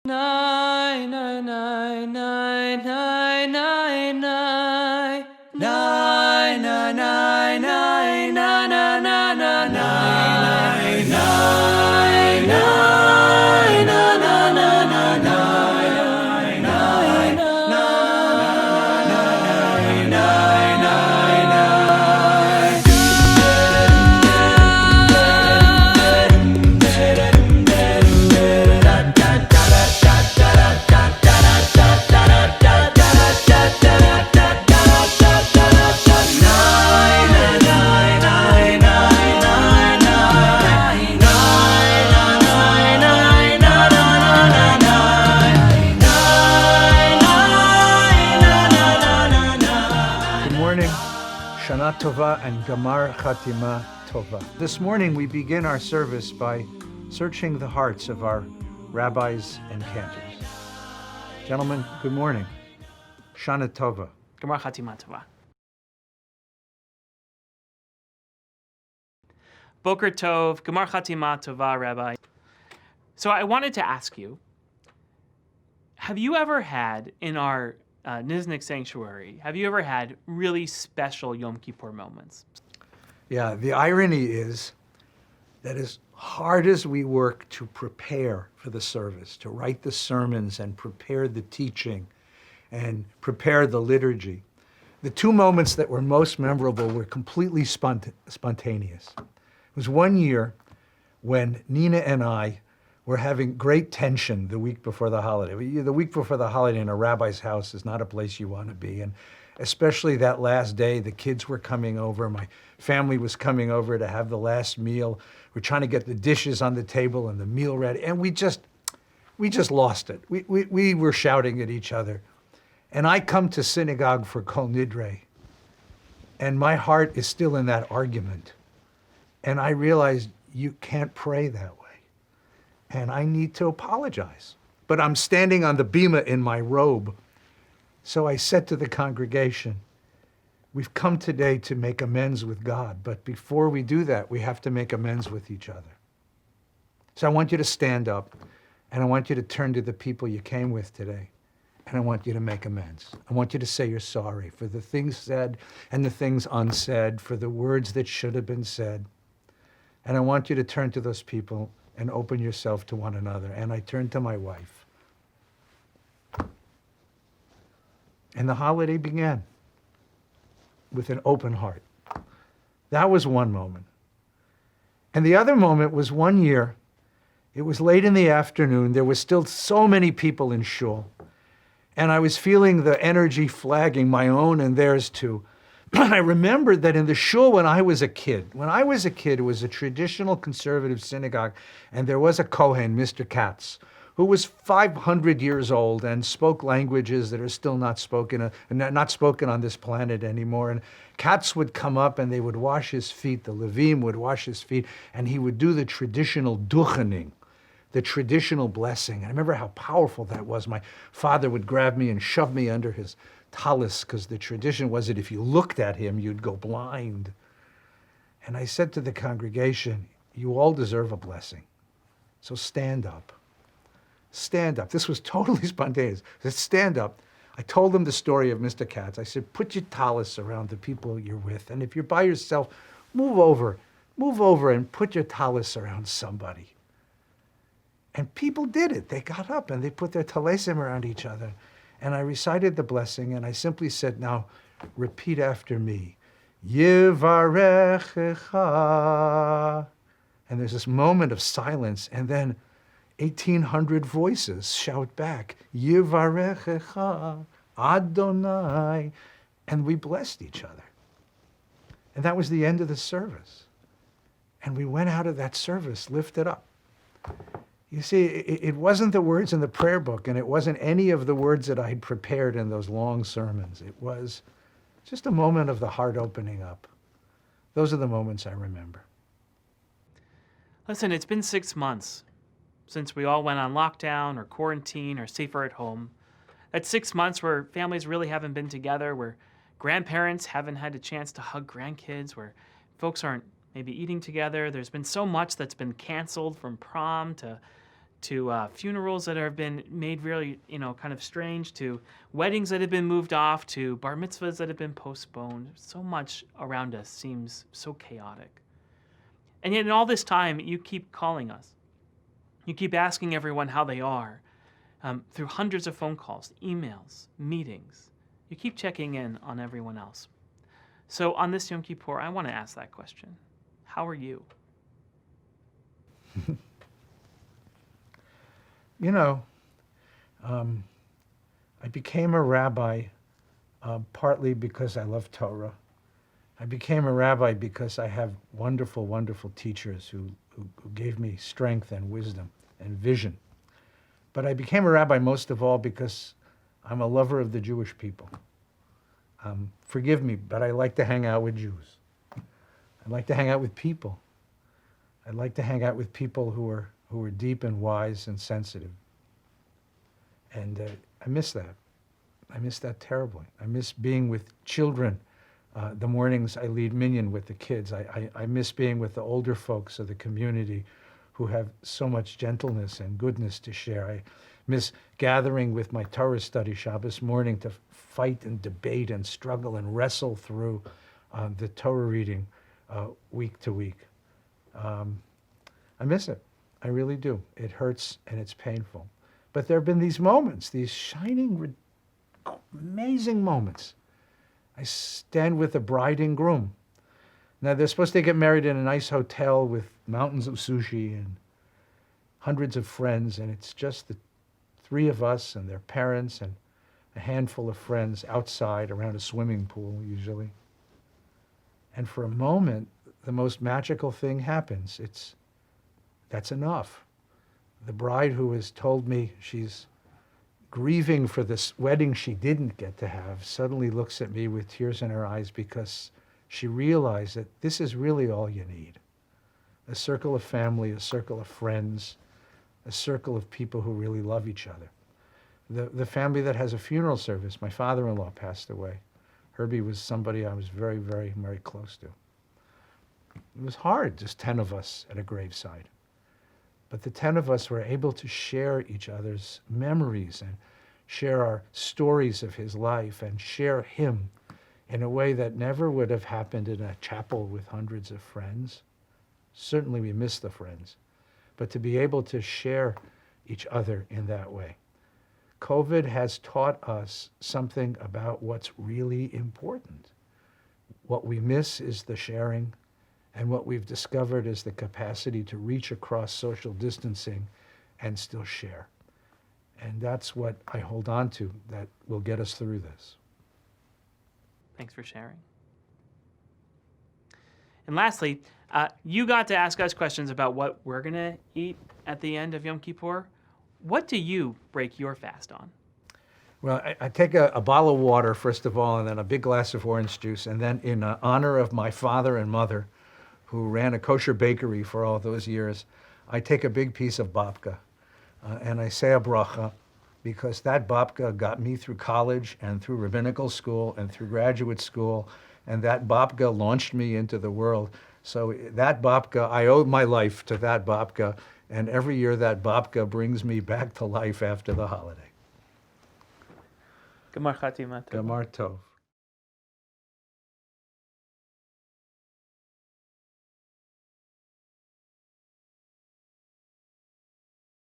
Nai, nai, nai, nai, nai, nai, nai. Nai, nai, nai, nai, nai, nai, nai, nai, nai, nai, nai, nai, nai, Shana Tova and Gamar Chatima Tova. This morning we begin our service by searching the hearts of our rabbis and cantors. Gentlemen, good morning. Shana Tova. Gamar Chatima Tova. Boker Tov, Gamar Chatima Tova, Rabbi. So I wanted to ask you, have you ever had in our Niznik sanctuary, have you ever had really special Yom Kippur moments? Yeah, the irony is that as hard as we work to prepare for the service, to write the sermons and prepare the teaching and prepare the liturgy, the two moments that were most memorable were completely spontaneous. It was one year when Nina and I were having great tension the week before the holiday. The week before the holiday in a rabbi's house is not a place you want to be. And especially that last day, the kids were coming over. My family was coming over to have the last meal. We're trying to get the dishes on the table and the meal ready. And we just lost it. We were shouting at each other. And I come to synagogue for Kol Nidre. And my heart is still in that argument. And I realized you can't pray that way. And I need to apologize. But I'm standing on the bima in my robe. So I said to the congregation, we've come today to make amends with God, but before we do that, we have to make amends with each other. So I want you to stand up, and I want you to turn to the people you came with today, and I want you to make amends. I want you to say you're sorry for the things said and the things unsaid, for the words that should have been said. And I want you to turn to those people and open yourself to one another. And I turned to my wife. And the holiday began with an open heart. That was one moment. And the other moment was one year. It was late in the afternoon. There was still so many people in shul. And I was feeling the energy flagging, my own and theirs too. I remembered that in the shul when I was a kid, it was a traditional conservative synagogue, and there was a Kohen, Mr. Katz, who was 500 years old and spoke languages that are still not spoken on this planet anymore. And Katz would come up and they would wash his feet, the Levim would wash his feet, and he would do the traditional duchening, the traditional blessing. I remember how powerful that was. My father would grab me and shove me under his talus, because the tradition was that if you looked at him, you'd go blind. And I said to the congregation, you all deserve a blessing. So stand up. Stand up. This was totally spontaneous. I said, stand up. I told them the story of Mr. Katz. I said, put your talus around the people you're with. And if you're by yourself, move over and put your talus around somebody. And people did it. They got up and they put their talesim around each other. And I recited the blessing, and I simply said, now, repeat after me. Yivarechecha. And there's this moment of silence, and then 1,800 voices shout back, Yivarechecha Adonai. And we blessed each other. And that was the end of the service. And we went out of that service lifted up. You see, it wasn't the words in the prayer book, and it wasn't any of the words that I had prepared in those long sermons. It was just a moment of the heart opening up. Those are the moments I remember. Listen, it's been 6 months since we all went on lockdown or quarantine or safer at home. That's 6 months where families really haven't been together, where grandparents haven't had a chance to hug grandkids, where folks aren't maybe eating together. There's been so much that's been canceled, from prom to to funerals that have been made really, kind of strange, to weddings that have been moved off, to bar mitzvahs that have been postponed. So much around us seems so chaotic. And yet in all this time, you keep calling us. You keep asking everyone how they are through hundreds of phone calls, emails, meetings. You keep checking in on everyone else. So on this Yom Kippur, I want to ask that question. How are you? I became a rabbi partly because I love Torah. I became a rabbi because I have wonderful, wonderful teachers who gave me strength and wisdom and vision. But I became a rabbi most of all because I'm a lover of the Jewish people. Forgive me, but I like to hang out with Jews. I like to hang out with people. I like to hang out with people who are deep and wise and sensitive. And I miss that. I miss that terribly. I miss being with children. The mornings I lead minyan with the kids. I miss being with the older folks of the community who have so much gentleness and goodness to share. I miss gathering with my Torah study Shabbos morning to fight and debate and struggle and wrestle through the Torah reading week to week. I miss it. I really do. It hurts and it's painful. But there have been these moments, these shining, amazing moments. I stand with the bride and groom. Now, they're supposed to get married in a nice hotel with mountains of sushi and hundreds of friends, and it's just the three of us and their parents and a handful of friends outside around a swimming pool, usually. And for a moment, the most magical thing happens. That's enough. The bride who has told me she's grieving for this wedding she didn't get to have suddenly looks at me with tears in her eyes because she realized that this is really all you need. A circle of family, a circle of friends, a circle of people who really love each other. The family that has a funeral service, my father-in-law passed away. Herbie was somebody I was very, very, very close to. It was hard, just 10 of us at a graveside. But the 10 of us were able to share each other's memories and share our stories of his life and share him in a way that never would have happened in a chapel with hundreds of friends. Certainly we miss the friends, but to be able to share each other in that way. COVID has taught us something about what's really important. What we miss is the sharing, and what we've discovered is the capacity to reach across social distancing and still share. And that's what I hold on to that will get us through this. Thanks for sharing. And lastly, you got to ask us questions about what we're going to eat at the end of Yom Kippur. What do you break your fast on? Well, I take a bottle of water, first of all, and then a big glass of orange juice. And then in honor of my father and mother, who ran a kosher bakery for all those years, I take a big piece of babka. And I say a bracha, because that babka got me through college and through rabbinical school and through graduate school. And that babka launched me into the world. So that babka, I owe my life to that babka. And every year that babka brings me back to life after the holiday. Gemar Chatima. Gemar Tov.